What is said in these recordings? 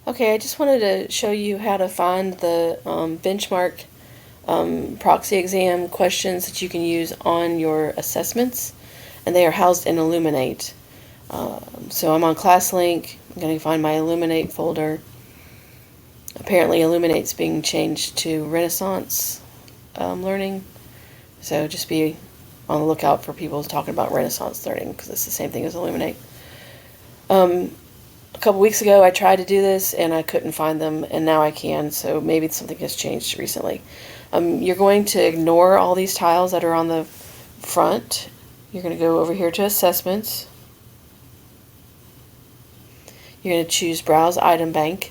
Okay, I just wanted to show you how to find the benchmark proxy exam questions that you can use on your assessments, and they are housed in Illuminate. So I'm on ClassLink. I'm going to find my Illuminate folder. Apparently Illuminate's being changed to Renaissance Learning, so just be on the lookout for people talking about Renaissance Learning, because it's the same thing as Illuminate. A couple weeks ago I tried to do this and I couldn't find them, and now I can, so maybe something has changed recently. You're going to ignore all these tiles that are on the front. You're going to go over here to Assessments. You're going to choose Browse Item Bank.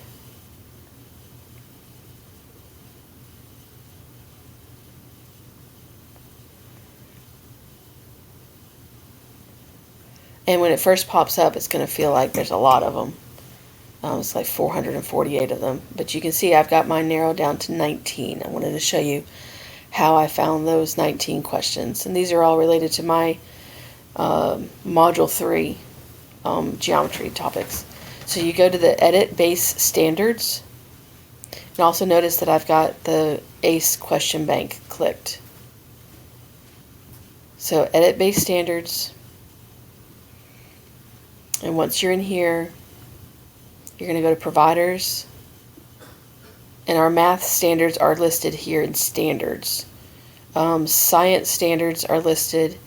And when it first pops up, it's going to feel like there's a lot of them. It's like 448 of them. But you can see I've got mine narrowed down to 19. I wanted to show you how I found those 19 questions. And these are all related to my Module 3 geometry topics. So you go to the Edit Base Standards. And also notice that I've got the ACE question bank clicked. So Edit Base Standards. And once you're in here, you're going to go to Providers. And our math standards are listed here in Standards. Science standards are listed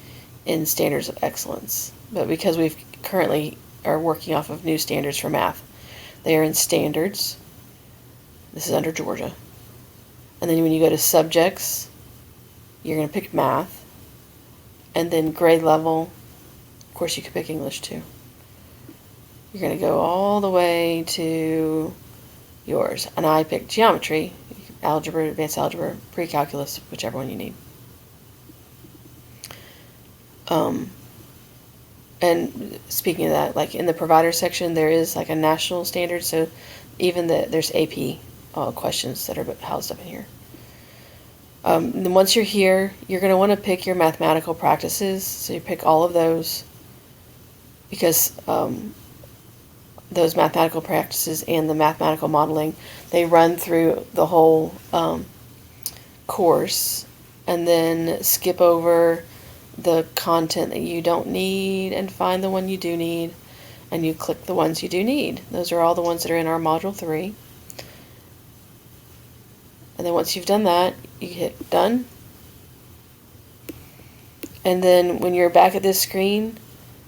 in Standards of Excellence. But because we've currently are working off of new standards for math, they are in Standards. This is under Georgia. And then when you go to Subjects, you're going to pick Math. And then grade level, of course you could pick English too. You're going to go all the way to yours. And I picked geometry, algebra, advanced algebra, pre-calculus, whichever one you need. And speaking of that, like in the provider section, there is like a national standard, so even there's AP questions that are housed up in here. Then once you're here, you're going to want to pick your mathematical practices, so you pick all of those, because those mathematical practices and the mathematical modeling, they run through the whole course, and then skip over the content that you don't need and find the one you do need, and you click the ones you do need. Those are all the ones that are in our Module 3. And then once you've done that, you hit Done. And then when you're back at this screen,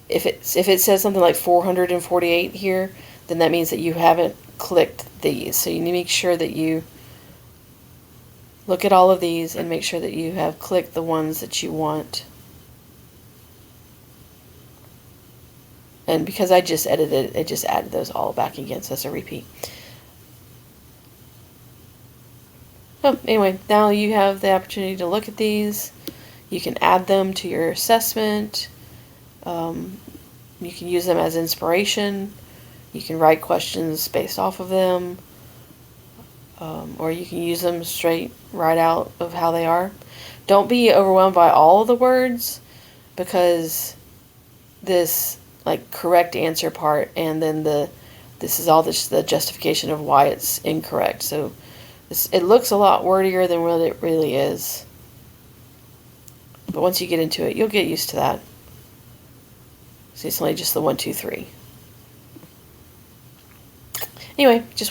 if it says something like 448 here, then that means that you haven't clicked these. So you need to make sure that you look at all of these and make sure that you have clicked the ones that you want. And because I just edited it, just added those all back again, so it's a repeat. Oh, anyway, now you have the opportunity to look at these. You can add them to your assessment. You can use them as inspiration. You can write questions based off of them. Or you can use them straight right out of how they are. Don't be overwhelmed by all of the words, because this like correct answer part, and then this is all the justification of why it's incorrect. So it looks a lot wordier than what it really is. But once you get into it, you'll get used to that. See, it's only just the 1, 2, 3. Anyway, just